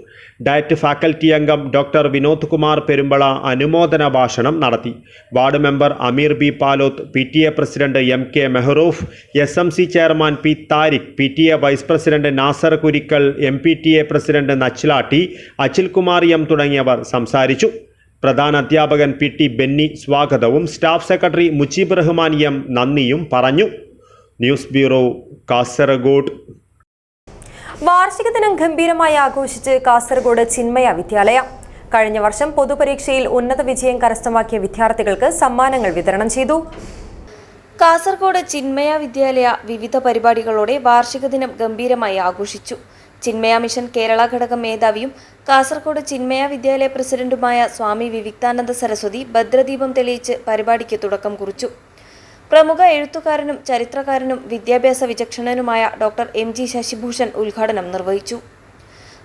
ഡയറ്റ് ഫാക്കൽറ്റി അംഗം ഡോക്ടർ വിനോദ് കുമാർ പെരുമ്പള അനുമോദന ഭാഷണം നടത്തി. Ward member Ameer B Paloth, PTA president MK Mehroof, SMC chairman P Thariq, PTA vice president Nasar Kurikkal, MPTA president Nachilatti, Achil Kumar M തുടങ്ങിയവർ സംസാരിച്ചു. പ്രധാന അധ്യാപകൻ PT ബെന്നി സ്വാഗതവും staff secretary Mujeeb Rahman M നന്ദിയും പറഞ്ഞു. News bureau, Kasaragod. വാർഷിക ദിനം ഗംഭീരമായി ആഘോഷിച്ച് കാസർഗോഡ് ചിന്മയ വിദ്യാലയ. കഴിഞ്ഞ വർഷം പൊതുപരീക്ഷയിൽ ഉന്നത വിജയം കരസ്ഥമാക്കിയ വിദ്യാർത്ഥികൾക്ക് സമ്മാനങ്ങൾ വിതരണം ചെയ്തു. കാസർഗോഡ് ചിന്മയ വിദ്യാലയ വിവിധ പരിപാടികളോടെ വാർഷിക ദിനം ഗംഭീരമായി ആഘോഷിച്ചു. ചിന്മയ മിഷൻ കേരള ഘടകം മേധാവിയും കാസർഗോഡ് ചിന്മയ വിദ്യാലയ പ്രസിഡന്റുമായ സ്വാമി വിവിക്താനന്ദ സരസ്വതി ഭദ്രദീപം തെളിയിച്ച് പരിപാടിക്ക് തുടക്കം കുറിച്ചു. പ്രമുഖ എഴുത്തുകാരനും ചരിത്രകാരനും വിദ്യാഭ്യാസ വിചക്ഷണനുമായ ഡോക്ടർ MG ശശിഭൂഷൺ ഉദ്ഘാടനം നിർവഹിച്ചു.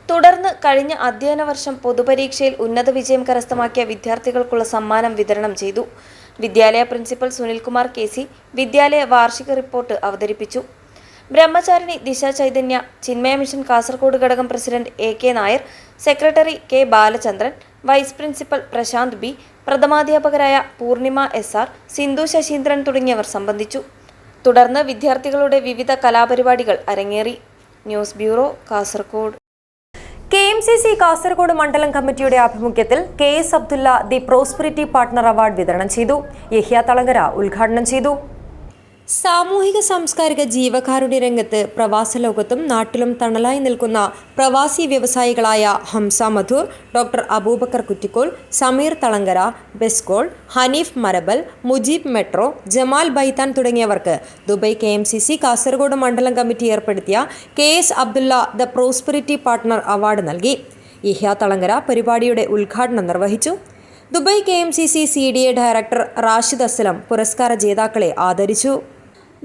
തുടർന്ന് കഴിഞ്ഞ അധ്യയന വർഷം പൊതുപരീക്ഷയിൽ ഉന്നത വിജയം കരസ്ഥമാക്കിയ വിദ്യാർത്ഥികൾക്കുള്ള സമ്മാനം വിതരണം ചെയ്തു. വിദ്യാലയ പ്രിൻസിപ്പൽ സുനിൽകുമാർ KC വിദ്യാലയ വാർഷിക റിപ്പോർട്ട് അവതരിപ്പിച്ചു. ബ്രഹ്മചാരിണി ദിശ ചൈതന്യ, ചിന്മയ മിഷൻ കാസർഗോഡ് ഘടകം president AK Nair, secretary K Balachandran, vice principal Prashanth B, പ്രഥമാധ്യാപകരായ പൂർണിമ SR, സിന്ധു ശശീന്ദ്രൻ തുടങ്ങിയവർ സംബന്ധിച്ചു. തുടർന്ന് വിദ്യാർത്ഥികളുടെ വിവിധ കലാപരിപാടികൾ അരങ്ങേറി. News bureau, Kasaragod. KMCC Kasaragod മണ്ഡലം കമ്മിറ്റിയുടെ ആഭിമുഖ്യത്തിൽ KS Abdulla the prosperity partner award വിതരണം ചെയ്തു. യഹ്യ തളങ്കര ഉദ്ഘാടനം ചെയ്തു. സാമൂഹിക സാംസ്കാരിക ജീവകാരുണ്യ രംഗത്ത് പ്രവാസ ലോകത്തും നാട്ടിലും തണലായി നിൽക്കുന്ന പ്രവാസി വ്യവസായികളായ ഹംസ മധൂർ, ഡോക്ടർ അബൂബക്കർ കുറ്റിക്കോൽ, സമീർ തളങ്കര, ബെസ്കോൾ, ഹനീഫ് മരബൽ, മുജീബ് മെട്രോ, ജമാൽ ബൈത്താൻ തുടങ്ങിയവർക്ക് ദുബൈ KMCC കാസർഗോഡ് മണ്ഡലം കമ്മിറ്റി ഏർപ്പെടുത്തിയ KS Abdulla the prosperity partner award നൽകി. യഹ്യ തളങ്കര പരിപാടിയുടെ ഉദ്ഘാടനം നിർവഹിച്ചു. Dubai KMCC CDA director Rashid Aslam പുരസ്കാര ജേതാക്കളെ ആദരിച്ചു.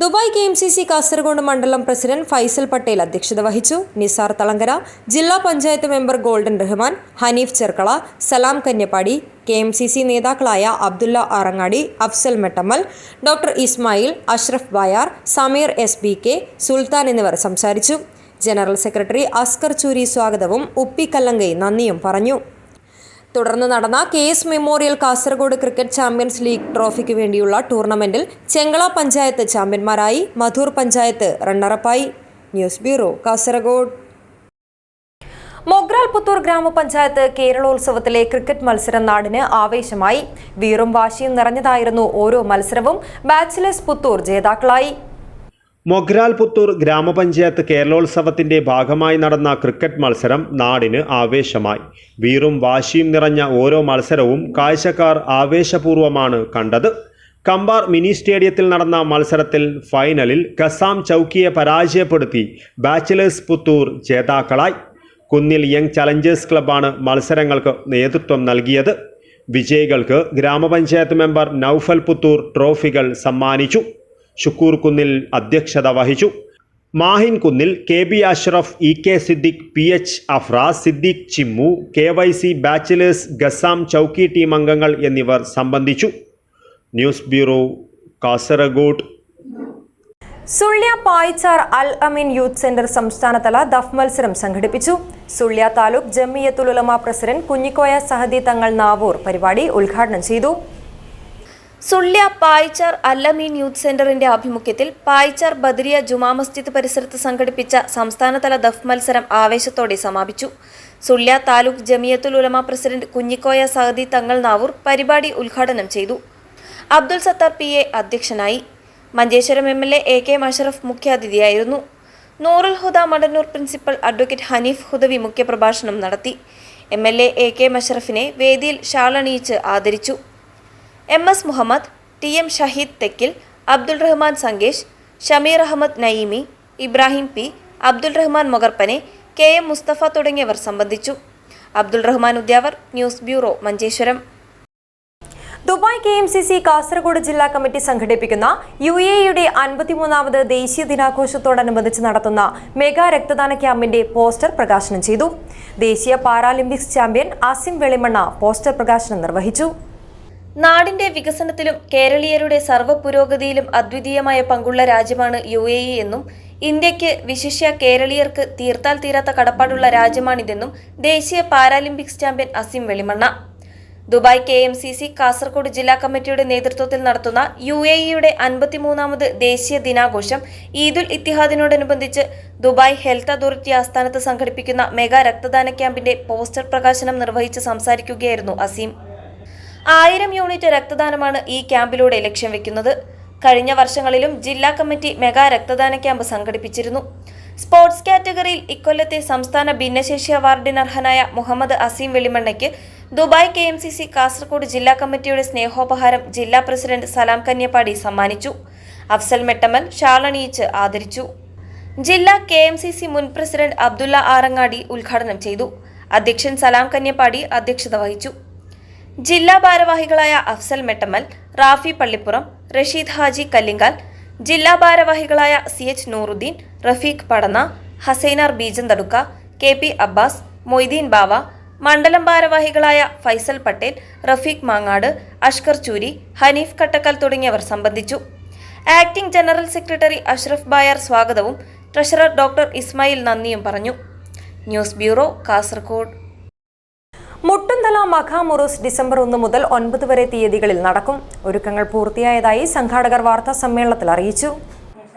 ദുബായ് KMCC കാസർഗോഡ് മണ്ഡലം പ്രസിഡന്റ് ഫൈസൽ പട്ടേൽ അധ്യക്ഷത വഹിച്ചു. നിസാർ തളങ്കര, ജില്ലാ പഞ്ചായത്ത് മെമ്പർ ഗോൾഡൻ റഹ്മാൻ, ഹനീഫ് ചെർക്കള, സലാം കന്യപ്പാടി, KMCC നേതാക്കളായ അബ്ദുള്ള ആറങ്ങാടി, അഫ്സൽ മെട്ടമ്മൽ, ഡോക്ടർ ഇസ്മായിൽ, അഷ്റഫ് ബായാർ, സമീർ SBK, സുൽത്താൻ എന്നിവർ സംസാരിച്ചു. ജനറൽ സെക്രട്ടറി അസ്കർ ചൂരി സ്വാഗതവും ഉപ്പി കല്ലങ്കൈ നന്ദിയും പറഞ്ഞു. തുടർന്ന് നടന്ന KS memorial Kasaragod cricket champions league ട്രോഫിക്ക് വേണ്ടിയുള്ള ടൂർണമെന്റിൽ ചെങ്കള പഞ്ചായത്ത് ചാമ്പ്യന്മാരായി, മധൂർ പഞ്ചായത്ത് റണ്ണറപ്പായി. News bureau, Kasaragod. മൊഗ്രാൽ പുത്തൂർ ഗ്രാമപഞ്ചായത്ത് കേരളോത്സവത്തിലെ ക്രിക്കറ്റ് മത്സരം നാടിന് ആവേശമായി. വീറും വാശിയും നിറഞ്ഞതായിരുന്നു ഓരോ മത്സരവും. ബാച്ചിലേഴ്സ് പുത്തൂർ ജേതാക്കളായി. മൊഗ്രാൽ പുത്തൂർ ഗ്രാമപഞ്ചായത്ത് കേരളോത്സവത്തിന്റെ ഭാഗമായി നടന്ന ക്രിക്കറ്റ് മത്സരം നാടിന് ആവേശമായി. വീറും വാശിയും നിറഞ്ഞ ഓരോ മത്സരവും കാഴ്ചക്കാർ ആവേശപൂർവ്വമാണ് കണ്ടത്. കമ്പാർ മിനി സ്റ്റേഡിയത്തിൽ നടന്ന മത്സരത്തിൽ ഫൈനലിൽ കസാം ചൗക്കിയെ പരാജയപ്പെടുത്തി ബാച്ചിലേഴ്സ് പുത്തൂർ ജേതാക്കളായി. കുന്നിൽ യങ് ചലഞ്ചേഴ്സ് ക്ലബ്ബാണ് മത്സരങ്ങൾക്ക് നേതൃത്വം നൽകിയത്. വിജയികൾക്ക് ഗ്രാമപഞ്ചായത്ത് മെമ്പർ നൌഫൽ പുത്തൂർ ട്രോഫികൾ സമ്മാനിച്ചു. ഷുക്കൂർ കുന്നിൽ അധ്യക്ഷത വഹിച്ചു. Mahin Kunnil KB Ashraf, EK Siddique, PH Afras, Siddique Chimmu, KYC bachelors ഗസാം ചൗക്കി ടീം അംഗങ്ങൾ എന്നിവർ സംബന്ധിച്ചു. News bureau, Kasaragod. Sullia Payichar Al Ameen youth centre സംസ്ഥാനതല ദഫ് മത്സരം സംഘടിപ്പിച്ചു. സുള്യ താലൂക്ക് ജമിയത്തുൽ ഉലമ പ്രസിഡന്റ് കുഞ്ഞിക്കോയ സഹദി തങ്ങൾ നാവൂർ പരിപാടി ഉദ്ഘാടനം ചെയ്തു. സുള്യ പായിച്ചാർ അല്ലമീൻ യൂത്ത് സെന്ററിന്റെ ആഭിമുഖ്യത്തിൽ പായിച്ചാർ ബദരിയ ജുമാ മസ്ജിദ് പരിസരത്ത് സംഘടിപ്പിച്ച സംസ്ഥാനതല ദഫ് മത്സരം ആവേശത്തോടെ സമാപിച്ചു. സുള്യ താലൂക്ക് ജമിയത്തുൽ ഉലമ പ്രസിഡന്റ് കുഞ്ഞിക്കോയ സഹദി തങ്ങൾ നാവൂർ പരിപാടി ഉദ്ഘാടനം ചെയ്തു. അബ്ദുൽ സത്താർ PA അധ്യക്ഷനായി. Manjeshwaram MLA AK Ashraf മുഖ്യാതിഥിയായിരുന്നു. നൂറുൽ ഹുദ മടന്നൂർ പ്രിൻസിപ്പൽ അഡ്വക്കേറ്റ് ഹനീഫ് ഹുദവി മുഖ്യപ്രഭാഷണം നടത്തി. MLA AK അഷ്റഫിനെ വേദിയിൽ ഷാളണിയിച്ച് ആദരിച്ചു. MS മുഹമ്മദ്, TM ഷഹീദ് തെക്കിൽ, അബ്ദുൾ റഹ്മാൻ സംഗേഷ്, ഷമീർ അഹമ്മദ് നയീമി, ഇബ്രാഹിം P, അബ്ദുൾ റഹ്മാൻ മൊഗർപ്പനെ, KM മുസ്തഫ തുടങ്ങിയവർ സംബന്ധിച്ചു. Abdul Rahman Udyavar, news bureau, Manjeshwaram. Dubai KMCC Kasaragod ജില്ലാ കമ്മിറ്റി സംഘടിപ്പിക്കുന്ന UAEയുടെ 53ാമത് ദേശീയ ദിനാഘോഷത്തോടനുബന്ധിച്ച് നടത്തുന്ന മെഗാ രക്തദാന ക്യാമ്പിന്റെ പോസ്റ്റർ പ്രകാശനം ചെയ്തു. ദേശീയ Paralympics champion Asim Velimanna poster പ്രകാശനം നിർവഹിച്ചു. നാടിന്റെ വികസനത്തിലും കേരളീയരുടെ സർവ്വ പുരോഗതിയിലും അദ്വിതീയമായ പങ്കുള്ള രാജ്യമാണ് UAE എന്നും ഇന്ത്യക്ക് വിശിഷ്യ കേരളീയർക്ക് തീർത്താൽ തീരാത്ത കടപ്പാടുള്ള രാജ്യമാണിതെന്നും ദേശീയ Paralympics champion Asim Velimanna Dubai KMCC Kasaragod ജില്ലാ കമ്മിറ്റിയുടെ നേതൃത്വത്തിൽ നടത്തുന്ന UAEയുടെ 53ാമത് ദേശീയ ദിനാഘോഷം ഈദുൽ ഇത്തിഹാദിനോടനുബന്ധിച്ച് ദുബായ് ഹെൽത്ത് അതോറിറ്റി ആസ്ഥാനത്ത് സംഘടിപ്പിക്കുന്ന മെഗാ രക്തദാന ക്യാമ്പിന്റെ പോസ്റ്റർ പ്രകാശനം നിർവഹിച്ച് സംസാരിക്കുകയായിരുന്നു ആസിം. 1000 യൂണിറ്റ് രക്തദാനമാണ് ഈ ക്യാമ്പിലൂടെ ലക്ഷ്യം വെക്കുന്നത്. കഴിഞ്ഞ വർഷങ്ങളിലും ജില്ലാ കമ്മിറ്റി മെഗാ രക്തദാന ക്യാമ്പ് സംഘടിപ്പിച്ചിരുന്നു. സ്പോർട്സ് കാറ്റഗറിയിൽ ഇക്കൊല്ലത്തെ സംസ്ഥാന ഭിന്നശേഷി അവാർഡിനർഹനായ മുഹമ്മദ് ആസിം വെളിമണ്ണയ്ക്ക് ദുബായ് KMCC കാസർഗോഡ് ജില്ലാ കമ്മിറ്റിയുടെ സ്നേഹോപഹാരം ജില്ലാ പ്രസിഡന്റ് സലാം കന്യപ്പാടി സമ്മാനിച്ചു. അഫ്സൽ മെട്ടമൽ ഷാളണിയിച്ച് ആദരിച്ചു. ജില്ലാ KMCC മുൻ പ്രസിഡന്റ് അബ്ദുള്ള ആറങ്ങാടി ഉദ്ഘാടനം ചെയ്തു. അധ്യക്ഷൻ സലാം കന്യപ്പാടി അധ്യക്ഷത വഹിച്ചു. ജില്ലാ ഭാരവാഹികളായ അഫ്സൽ മെട്ടമൽ, റാഫി പള്ളിപ്പുറം, റഷീദ് ഹാജി കല്ലിങ്കാൽ, ജില്ലാ ഭാരവാഹികളായ CH നൂറുദ്ദീൻ, റഫീഖ് പടന്ന, ഹസൈനാർ ബീജന്തടുക്ക, KP അബ്ബാസ്, മൊയ്തീൻ ബാവ, മണ്ഡലം ഭാരവാഹികളായ ഫൈസൽ പട്ടേൽ, റഫീഖ് മാങ്ങാട്, അഷ്കർ ചൂരി, ഹനീഫ് കട്ടക്കൽ തുടങ്ങിയവർ സംബന്ധിച്ചു. Acting general secretary Ashraf Bayar സ്വാഗതവും ട്രഷറർ ഡോക്ടർ ഇസ്മായിൽ നന്ദിയും പറഞ്ഞു. News bureau, Kasaragod. Muttunthala Makham Uroos December 1 മുതൽ 9 വരെ തീയതികളിൽ നടക്കും. ഒരുക്കങ്ങൾ പൂർത്തിയായതായി സംഘാടകർ വാർത്താ സമ്മേളനത്തിൽ അറിയിച്ചു.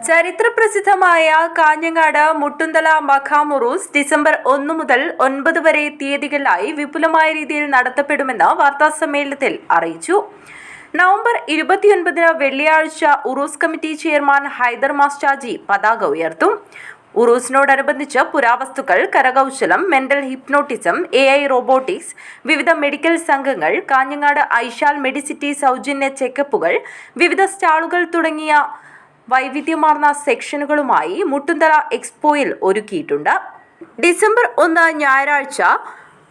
ചരിത്രപ്രസിദ്ധമായ കാഞ്ഞങ്ങാട് മുട്ടുന്തല മഖാം ഉറൂസ് ഡിസംബർ 1 മുതൽ 9 വരെ തീയതികളിലായി വിപുലമായ രീതിയിൽ നടത്തപ്പെടുമെന്ന് വാർത്താ സമ്മേളനത്തിൽ അറിയിച്ചു. നവംബർ 29 വെള്ളിയാഴ്ച ഉറൂസ് കമ്മിറ്റി ചെയർമാൻ ഹൈദർ മാസ്റ്റാജി പതാക ഉയർത്തും. ഉറൂസിനോടനുബന്ധിച്ച് പുരാവസ്തുക്കൾ, കരകൗശലം, മെന്റൽ ഹിപ്നോട്ടിസം, AI റോബോട്ടിക്സ്, വിവിധ മെഡിക്കൽ സംഘങ്ങൾ, കാഞ്ഞങ്ങാട് ഐശാൽ മെഡിസിറ്റി സൗജന്യ ചെക്കപ്പുകൾ, വിവിധ സ്റ്റാളുകൾ തുടങ്ങിയ വൈവിധ്യമാർന്ന സെക്ഷനുകളുമായി മുട്ടുന്തല എക്സ്പോയിൽ ഒരുക്കിയിട്ടുണ്ട്. ഡിസംബർ 1 ഞായറാഴ്ച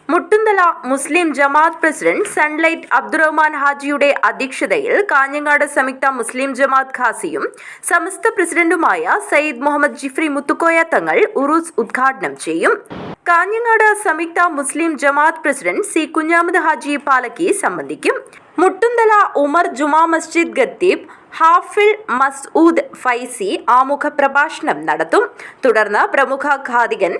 മുട്ടുന്തല മുസ്ലിം ജമാഅത്ത് പ്രസിഡന്റ് സൺലൈറ്റ് അബ്ദുറഹ്മാൻ ഹാജിയുടെ അധ്യക്ഷതയിൽ കാഞ്ഞങ്ങാട് സംയുക്ത മുസ്ലിം ജമാഅത്ത് ഖാസിയും സമസ്ത പ്രസിഡന്റുമായ സയ്യിദ് മുഹമ്മദ് ജിഫ്രി മുത്തുക്കോയ തങ്ങൾ ഉറൂസ് ഉദ്ഘാടനം ചെയ്യും. കാഞ്ഞങ്ങാട് സംയുക്ത മുസ്ലിം ജമാഅത്ത് പ്രസിഡന്റ് C കുഞ്ഞാമത് ഹാജി പാലക്കി സംബന്ധിക്കും. മുട്ടുന്തല ഉമർ ജുമാ മസ്ജിദ് ഖത്തീബ് ഹാഫിൽ മസ്ഊദ് ഫൈസി ആമുഖ പ്രഭാഷണം നടത്തും. തുടർന്ന് പ്രമുഖ ഖാദികൻ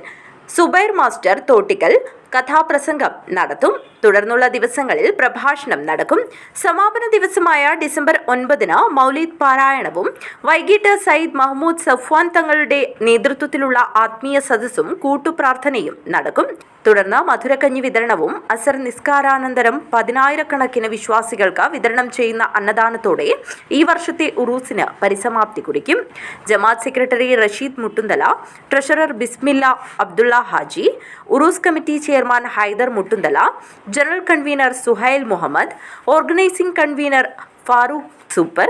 സുബൈർ മാസ്റ്റർ തോട്ടിക്കൽ കഥാപ്രസംഗം നടത്തും. തുടർന്നുള്ള ദിവസങ്ങളിൽ പ്രഭാഷണം നടക്കും. സമാപന ദിവസമായ ഡിസംബർ 9 മൗലിദ് പാരായണവും വൈകിട്ട് സയ്യിദ് മഹ്മൂദ് സഫ്വാൻ തങ്ങളുടെ നേതൃത്വത്തിലുള്ള ആത്മീയ സദസ്സും കൂട്ടുപ്രാർത്ഥനയും നടക്കും. തുടർന്ന് മധുരക്കഞ്ഞി വിതരണവും അസർ നിസ്കാരാനന്തരം 10,000-കണക്കിന് വിശ്വാസികൾക്ക് വിതരണം ചെയ്യുന്ന അന്നദാനത്തോടെ ഈ വർഷത്തെ ഉറൂസിന് പരിസമാപ്തി കുറിക്കും. Jamaath secretary Rasheed Muttunthala, treasurer Bismilla Abdulla Haji, Uroos committee chairman Haider Muttunthala, general convener Suhail Muhammad, organising convener Farooq super,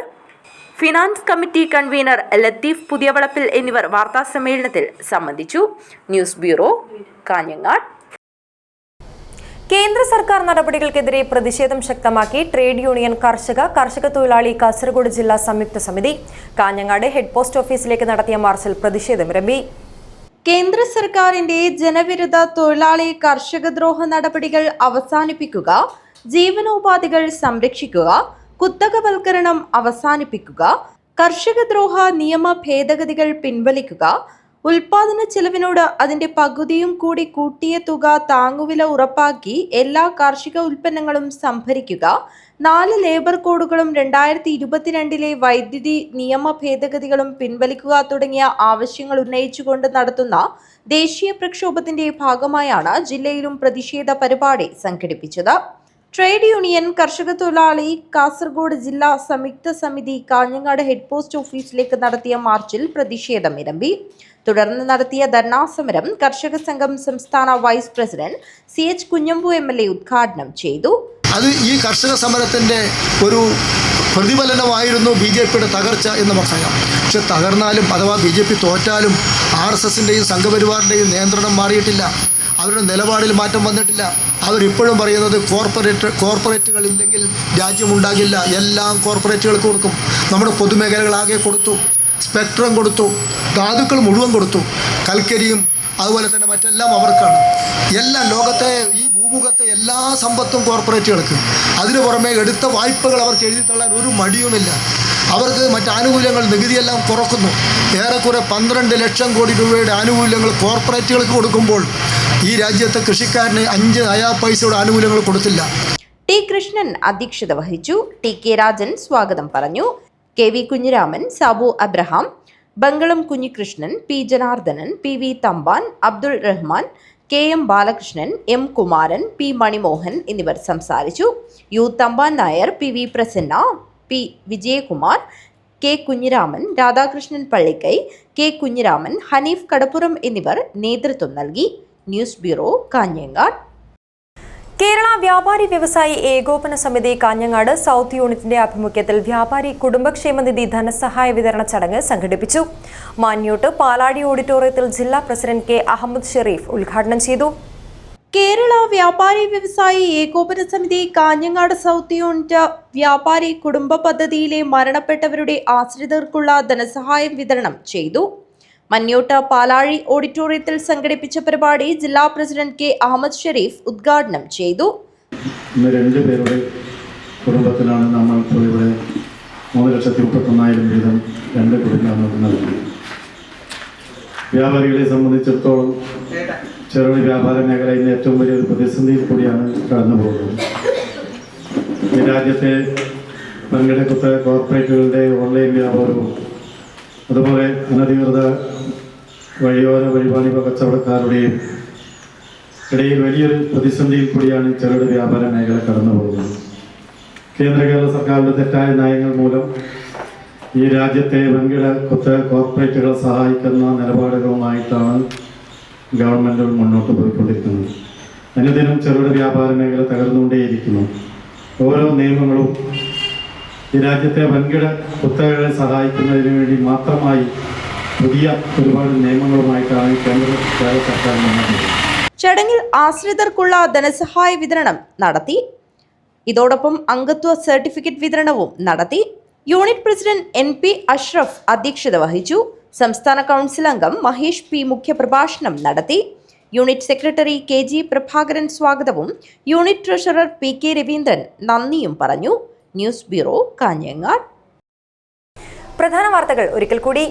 finance committee convener Latheef Puthiyavalappil എന്നിവർ വാർത്താസമ്മേളനത്തിൽ സംബന്ധിച്ചു. News bureau, Kanhangad. കേന്ദ്ര സർക്കാർ നടപടികൾക്കെതിരെ പ്രതിഷേധം ശക്തമാക്കി ട്രേഡ് യൂണിയൻ കർഷക തൊഴിലാളി കാസർഗോഡ് ജില്ലാ സംയുക്ത സമിതി കാഞ്ഞങ്ങാട് ഹെഡ് പോസ്റ്റ് ഓഫീസിലേക്ക് നടത്തിയ മാർച്ചിൽ പ്രതിഷേധമിറങ്ങി. കേന്ദ്ര സർക്കാരിന്റെ ജനവിരുദ്ധ തൊഴിലാളി കർഷകദ്രോഹ നടപടികൾ അവസാനിപ്പിക്കുക, ജീവനോപാധികൾ സംരക്ഷിക്കുക, കുത്തകവൽക്കരണം അവസാനിപ്പിക്കുക, കർഷകദ്രോഹ നിയമ ഭേദഗതികൾ പിൻവലിക്കുക, ഉൽപാദന ചെലവിനോട് അതിന്റെ പകുതിയും കൂടി കൂട്ടിയ തുക താങ്ങുവില ഉറപ്പാക്കി എല്ലാ കാർഷിക ഉൽപ്പന്നങ്ങളും സംഭരിക്കുക, 4 ലേബർ കോഡുകളും 2022 വൈദ്യുതി നിയമ ഭേദഗതികളും പിൻവലിക്കുക തുടങ്ങിയ ആവശ്യങ്ങൾ ഉന്നയിച്ചുകൊണ്ട് നടത്തുന്ന ദേശീയ പ്രക്ഷോഭത്തിന്റെ ഭാഗമായാണ് ജില്ലയിലും പ്രതിഷേധ പരിപാടി സംഘടിപ്പിച്ചത്. ട്രേഡ് യൂണിയൻ കർഷക തൊഴിലാളി കാസർഗോഡ് ജില്ലാ സംയുക്ത സമിതി കാഞ്ഞങ്ങാട് ഹെഡ് പോസ്റ്റ് ഓഫീസിലേക്ക് നടത്തിയ മാർച്ചിൽ പ്രതിഷേധമിരമ്പി. തുടർന്ന് നടത്തിയ ധർണാ സമരം കർഷക സംഘം സംസ്ഥാന vice president CH Kunhambu MLA ഉദ്ഘാടനം ചെയ്തു. അത് ഈ കർഷക സമരത്തിൻ്റെ ഒരു പ്രതിഫലനമായിരുന്നു BJPയുടെ തകർച്ച എന്ന് പറയാം. പക്ഷെ തകർന്നാലും അഥവാ BJP തോറ്റാലും RSSൻ്റെയും സംഘപരിവാറിൻ്റെയും നിയന്ത്രണം മാറിയിട്ടില്ല. അവരുടെ നിലപാടിൽ മാറ്റം വന്നിട്ടില്ല. അവരിപ്പോഴും പറയുന്നത് കോർപ്പറേറ്റുകൾ ഇല്ലെങ്കിൽ രാജ്യമുണ്ടാകില്ല, എല്ലാം കോർപ്പറേറ്റുകൾക്ക് കൊടുക്കും. നമ്മുടെ പൊതുമേഖലകളാകെ കൊടുത്തു, സ്പെക്ട്രം കൊടുത്തു, ധാതുക്കൾ മുഴുവൻ കൊടുത്തു, കൽക്കരിയും അതുപോലെ തന്നെ മറ്റെല്ലാം അവർക്കാണ്. എല്ലാം ലോകത്തെ ഈ ഭൂമുഖത്തെ എല്ലാ സമ്പത്തും കോർപ്പറേറ്റുകൾക്ക്. അതിനു പുറമെ എടുത്ത വായ്പകൾ അവർക്ക് എഴുതി തള്ളാൻ ഒരു മടിയുമില്ല. അവർക്ക് മറ്റ് ആനുകൂല്യങ്ങൾ നികുതിയെല്ലാം കുറക്കുന്നു. ഏറെക്കുറെ 12 ലക്ഷം കോടി രൂപയുടെ ആനുകൂല്യങ്ങൾ കോർപ്പറേറ്റുകൾക്ക് കൊടുക്കുമ്പോൾ ഈ രാജ്യത്തെ കൃഷിക്കാരന് 5 നയാ പൈസയുടെ ആനുകൂല്യങ്ങൾ കൊടുത്തില്ല. ടി കൃഷ്ണൻ അധ്യക്ഷത വഹിച്ചു. ടി കെ രാജൻ സ്വാഗതം പറഞ്ഞു. K V Kunhiraman, Sabu Abraham, Bangalam Kunhikrishnan, P Janardhanan, P V Thampan, Abdul Rahman, K M Balakrishnan, M Kumaran, P Manimohan എന്നിവർ സംസാരിച്ചു. U Thampan Nair, P V Prasanna, P Vijayakumar, K Kunhiraman, Radhakrishnan Pallikkai, K Kunhiraman, Haneef Kadappuram എന്നിവർ നേതൃത്വം നൽകി. News bureau, Kanhangad. കേരള വ്യാപാരി വ്യവസായി ഏകോപന സമിതി കാഞ്ഞങ്ങാട് സൗത്ത് യൂണിറ്റിന്റെ ആഭിമുഖ്യത്തിൽ വ്യാപാരി കുടുംബക്ഷേമനിധി ധനസഹായ വിതരണ ചടങ്ങ് സംഘടിപ്പിച്ചു. മാന്യോട്ട് പാലാടി ഓഡിറ്റോറിയത്തിൽ ജില്ലാ പ്രസിഡന്റ് കെ അഹമ്മദ് ഷെരീഫ് ഉദ്ഘാടനം ചെയ്തു. കേരള വ്യാപാരി വ്യവസായി ഏകോപന സമിതി കാഞ്ഞങ്ങാട് സൗത്ത് യൂണിറ്റ് വ്യാപാരി കുടുംബ പദ്ധതിയിലെ മരണപ്പെട്ടവരുടെ ആശ്രിതർക്കുള്ള ധനസഹായം വിതരണം ചെയ്തു. മന്യോട്ട് പാലാഴി ഓഡിറ്റോറിയത്തിൽ സംഘടിപ്പിച്ച പരിപാടി ജില്ലാ പ്രസിഡന്റ് കെ അഹമ്മദ് ഷെരീഫ് ഉദ്ഘാടനം ചെയ്തു. ഇന്ന് 2 പേരുടെ കുടുംബത്തിലാണ് നമ്മൾ ഇവിടെ 3,39,000 വീതം 2 കുടുംബങ്ങൾക്ക് നൽകുന്നത്. വ്യാപാരികളെ സംബന്ധിച്ചിടത്തോളം ചെറുകിട വ്യാപാര മേഖല ഇന്ന് ഏറ്റവും വലിയൊരു പ്രതിസന്ധിയിൽ കൂടിയാണ് കടന്നു പോകുന്നത്. ഈ രാജ്യത്തെ വൻകിട കോർപ്പറേറ്റുകളുടെ ഓൺലൈൻ വ്യാപാരവും അതുപോലെ അനധികൃത വഴിയോര വഴിപാണിക കച്ചവടക്കാരുടെയും ഇടയിൽ വലിയൊരു പ്രതിസന്ധിയിൽ കൂടിയാണ് ചെറുകിട വ്യാപാര മേഖല കടന്നു പോകുന്നത്. കേരള സർക്കാരിൻ്റെ തെറ്റായ നയങ്ങൾ മൂലം ഈ രാജ്യത്തെ വൻകിട കോർപ്പറേറ്റുകളെ സഹായിക്കുന്ന നിലപാടുകളുമായിട്ടാണ് ഗവൺമെൻറ്റുകൾ മുന്നോട്ട് പോയിക്കൊണ്ടിരിക്കുന്നത്. അനുദിനം ചെറുകിട വ്യാപാര മേഖല തകർന്നുകൊണ്ടേയിരിക്കുന്നു. ഓരോ നിയമങ്ങളും ഈ രാജ്യത്തെ വൻകിട കുത്തകകളെ സഹായിക്കുന്നതിന് വേണ്ടി മാത്രമായി പുതിയ ഒരുപാട് നിയമങ്ങളുമായിട്ടാണ് കേന്ദ്ര സർക്കാർ മുന്നോട്ട്. ചടങ്ങിൽ ആശ്രിതർക്കുള്ള ധനസഹായ വിതരണം നടത്തി. ഇതോടൊപ്പം അംഗത്വ സർട്ടിഫിക്കറ്റ് വിതരണവും നടത്തി. യൂണിറ്റ് പ്രസിഡന്റ് NP അഷ്റഫ് അധ്യക്ഷത വഹിച്ചു. സംസ്ഥാന കൗൺസിൽ അംഗം മഹേഷ് P മുഖ്യപ്രഭാഷണം നടത്തി. യൂണിറ്റ് സെക്രട്ടറി KG പ്രഭാകരൻ സ്വാഗതവും യൂണിറ്റ് ട്രഷറർ PK രവീന്ദ്രൻ നന്ദിയും പറഞ്ഞു. News bureau, Kanhangad. പ്രധാന വാർത്തകൾ ഒരിക്കൽ കൂടി.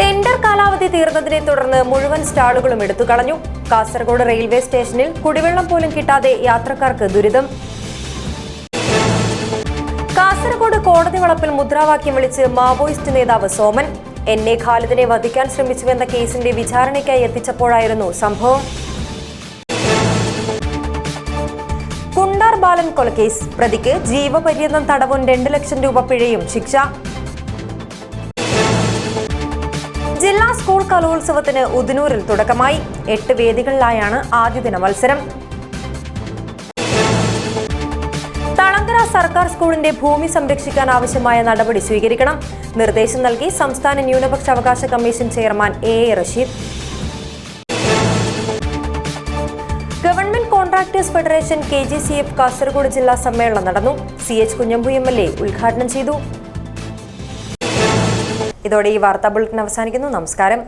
ടെൻഡർ കാലാവധി തീർന്നതിനെ തുടർന്ന് മുഴുവൻ സ്റ്റാളുകളും എടുത്തുകളഞ്ഞു. കാസർഗോഡ് റെയിൽവേ സ്റ്റേഷനിൽ കുടിവെള്ളം പോലും കിട്ടാതെ യാത്രക്കാർക്ക് ദുരിതം. കാസർഗോഡ് കോടതി വളപ്പിൽ മുദ്രാവാക്യം വിളിച്ച് മാവോയിസ്റ്റ് നേതാവ് സോമൻ. NA ഖാലിദിനെ വധിക്കാൻ ശ്രമിച്ചുവെന്ന കേസിന്റെ വിചാരണയ്ക്കായി എത്തിച്ചപ്പോഴായിരുന്നു സംഭവം. കുണ്ടാർ ബാലൻ കൊലക്കേസ് പ്രതിക്ക് ജീവപര്യന്തം തടവും 2 ലക്ഷം രൂപ പിഴയും ശിക്ഷ. ജില്ലാ സ്കൂൾ കലോത്സവത്തിന് ഉദനൂരിൽ തുടക്കമായി. 8 വേദികളിലായാണ് ആദ്യദിന മത്സരം. തളങ്കര സർക്കാർ സ്കൂളിന്റെ ഭൂമി സംരക്ഷിക്കാൻ ആവശ്യമായ നടപടി സ്വീകരിക്കണം. നിർദ്ദേശം നൽകി സംസ്ഥാന ന്യൂനപക്ഷ അവകാശ commission chairman A Rasheed. Government contractors federation KGCF Kasaragod ജില്ലാ സമ്മേളനം നടന്നു. CH കുഞ്ഞമ്പു MLA ഉദ്ഘാടനം ചെയ്തു. ഇതോടെ ഈ വാർത്താ ബുള്ളറ്റിൻ അവസാനിക്കുന്നു. നമസ്കാരം.